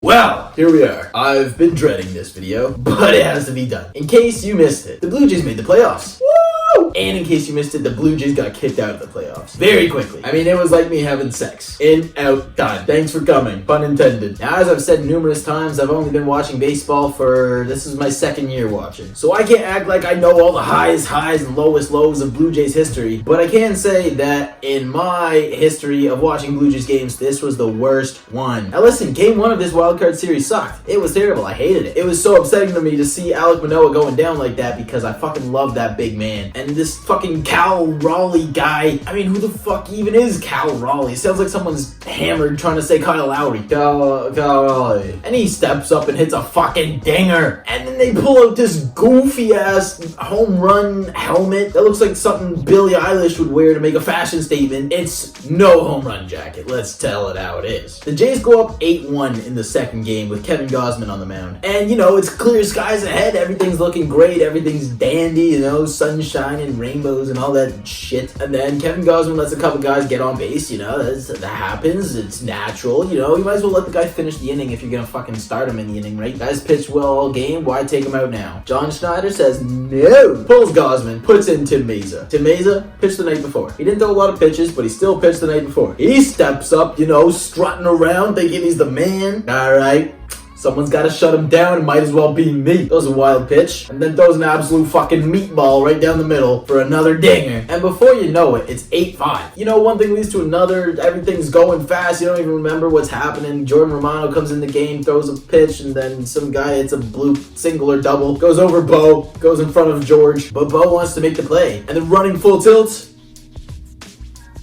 Well, here we are. I've been dreading this video, but it has to be done. In case you missed it, the Blue Jays made the playoffs. Woo! And in case you missed it, the Blue Jays got kicked out of the playoffs. Very quickly. I mean, it was like me having sex. In, out, done. Thanks for coming. Pun intended. Now, as I've said numerous times, I've only been watching baseball this is my second year watching. So I can't act like I know all the highs and lowest lows of Blue Jays history, but I can say that in my history of watching Blue Jays games, this was the worst one. Now listen, game one of this wildcard series sucked. It was terrible. I hated it. It was so upsetting to me to see Alek Manoah going down like that because I fucking love that big man. And this fucking Cal Raleigh guy, I mean, who the fuck even is Cal Raleigh? It sounds like someone's hammered trying to say Kyle Lowry. Cal Raleigh. And he steps up and hits a fucking dinger. And then they pull out this goofy ass home run helmet that looks like something Billie Eilish would wear to make a fashion statement. It's no home run jacket. Let's tell it how it is. The Jays go up 8-1 in the second game with Kevin Gausman on the mound. And, you know, it's clear skies ahead. Everything's looking great. Everything's dandy, you know, sunshine and rainbows and all that shit. And then Kevin Gausman lets a couple guys get on base, you know, that happens. It's natural, you know. You might as well let the guy finish the inning if you're gonna fucking start him in the inning, right? Guys pitched well all game. Why take him out now? John Schneider says no. Pulls Gausman, puts in Tim Meza. Tim Meza pitched the night before. He didn't throw a lot of pitches, but he still pitched the night before. He steps up, you know, strutting around, thinking he's the man. All right. Someone's got to shut him down. It might as well be me. Throws a wild pitch and then throws an absolute fucking meatball right down the middle for another dinger. And before you know it, it's 8-5. You know, one thing leads to another. Everything's going fast. You don't even remember what's happening. Jordan Romano comes in the game, throws a pitch, and then some guy hits a blue single or double. Goes over Bo, goes in front of George. But Bo wants to make the play. And then running full tilt,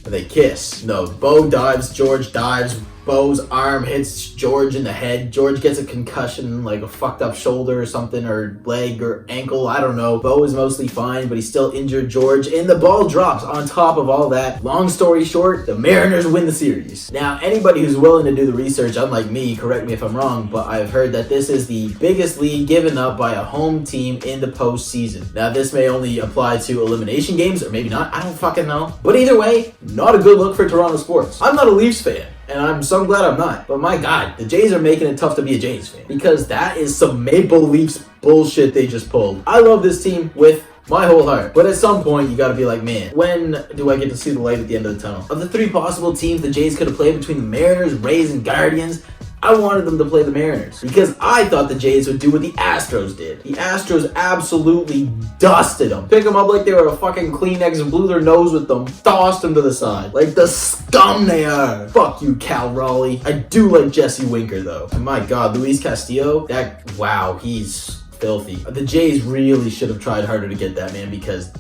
and they kiss. No, Bo dives, George dives. Bo's arm hits George in the head. George gets a concussion, like a fucked up shoulder or something, or leg or ankle, I don't know. Bo is mostly fine, but he's still injured George, and the ball drops on top of all that. Long story short, the Mariners win the series. Now, anybody who's willing to do the research, unlike me, correct me if I'm wrong, but I've heard that this is the biggest lead given up by a home team in the postseason. Now, this may only apply to elimination games, or maybe not, I don't fucking know. But either way, not a good look for Toronto sports. I'm not a Leafs fan. And I'm so glad I'm not. But my God, the Jays are making it tough to be a Jays fan. Because that is some Maple Leafs bullshit they just pulled. I love this team with my whole heart. But at some point, you gotta be like, man, when do I get to see the light at the end of the tunnel? Of the three possible teams the Jays could have played between the Mariners, Rays, and Guardians, I wanted them to play the Mariners because I thought the Jays would do what the Astros did. The Astros absolutely dusted them. Pick them up like they were a fucking Kleenex and blew their nose with them. Tossed them to the side. Like the scum they are. Fuck you, Cal Raleigh. I do like Jesse Winker, though. And my God, Luis Castillo, wow, he's filthy. The Jays really should have tried harder to get that man because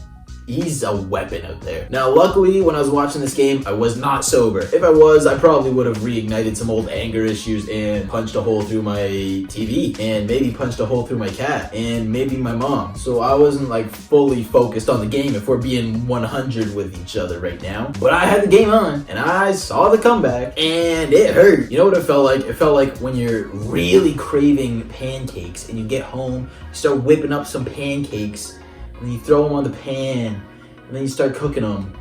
he's a weapon out there. Now, luckily, when I was watching this game, I was not sober. If I was, I probably would have reignited some old anger issues and punched a hole through my TV and maybe punched a hole through my cat and maybe my mom. So I wasn't like fully focused on the game if we're being 100 with each other right now. But I had the game on and I saw the comeback and it hurt. You know what it felt like? It felt like when you're really craving pancakes and you get home, you start whipping up some pancakes and then you throw them on the pan, and then you start cooking them,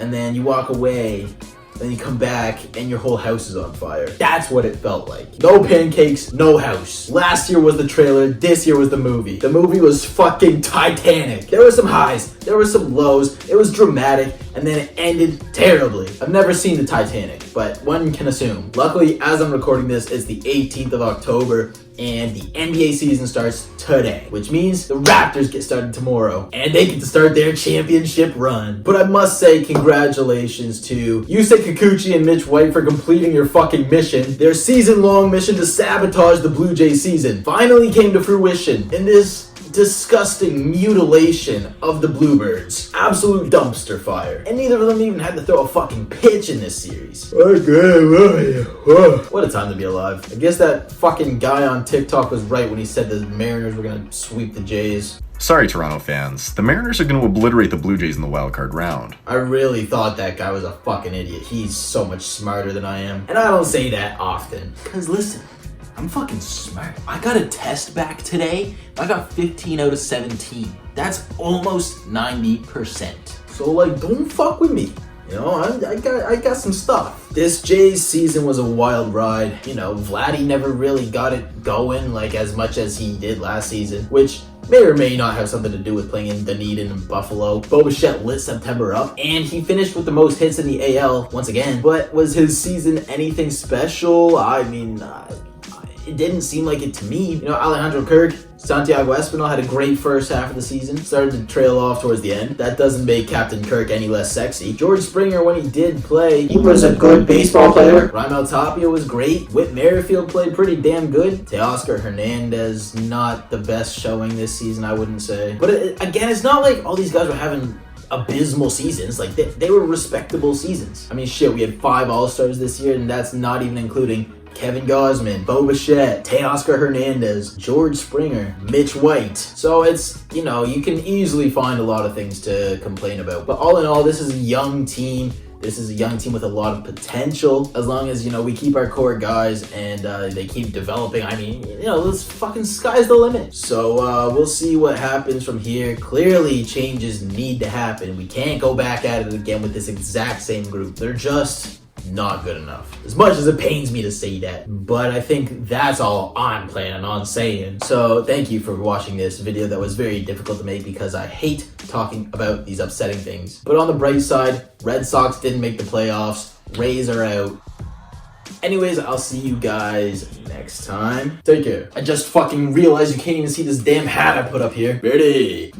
and then you walk away, then you come back, and your whole house is on fire. That's what it felt like. No pancakes, no house. Last year was the trailer, this year was the movie. The movie was fucking Titanic. There were some highs, there were some lows, it was dramatic, and then it ended terribly. I've never seen the Titanic, but one can assume. Luckily, as I'm recording this, it's the 18th of October, and the NBA season starts today, which means the Raptors get started tomorrow, and they get to start their championship run. But I must say congratulations to Yusei Kikuchi and Mitch White for completing your fucking mission. Their season-long mission to sabotage the Blue Jays season finally came to fruition in this disgusting mutilation of the Bluebirds. Absolute dumpster fire. And neither of them even had to throw a fucking pitch in this series. What a time to be alive. I guess that fucking guy on TikTok was right when he said the Mariners were gonna sweep the Jays. Sorry, Toronto fans. The Mariners are going to obliterate the Blue Jays in the wildcard round. I really thought that guy was a fucking idiot. He's so much smarter than I am. And I don't say that often. Cause listen, I'm fucking smart. I got a test back today. I got 15 out of 17. That's almost 90%. So like, don't fuck with me. You know, I got some stuff. This Jays season was a wild ride. You know, Vladdy never really got it going like as much as he did last season, which may or may not have something to do with playing in Dunedin and Buffalo. Bo Bichette lit September up, and he finished with the most hits in the AL once again. But was his season anything special? I mean, it didn't seem like it to me. You know, Alejandro Kirk, Santiago Espinal had a great first half of the season, started to trail off towards the end. That doesn't make Captain Kirk any less sexy. George Springer, when he did play, he was a good baseball player. Raimel Tapia was great. Whit Merrifield played pretty damn good. Teoscar Hernandez, not the best showing this season, I wouldn't say. But again, it's not like all these guys were having abysmal seasons. Like, they were respectable seasons. I mean, shit, we had 5 All-Stars this year, and that's not even including Kevin Gausman, Bo Bichette, Teoscar Hernandez, George Springer, Mitch White. So it's, you know, you can easily find a lot of things to complain about. But all in all, this is a young team. This is a young team with a lot of potential. As long as, you know, we keep our core guys and they keep developing. I mean, you know, this fucking sky's the limit. So we'll see what happens from here. Clearly, changes need to happen. We can't go back at it again with this exact same group. They're just not good enough. As much as it pains me to say that, but I think that's all I'm planning on saying. So thank you for watching this video that was very difficult to make because I hate talking about these upsetting things. But on the bright side, Red Sox didn't make the playoffs. Rays are out. Anyways, I'll see you guys next time. Take care. I just fucking realized you can't even see this damn hat I put up here. Ready?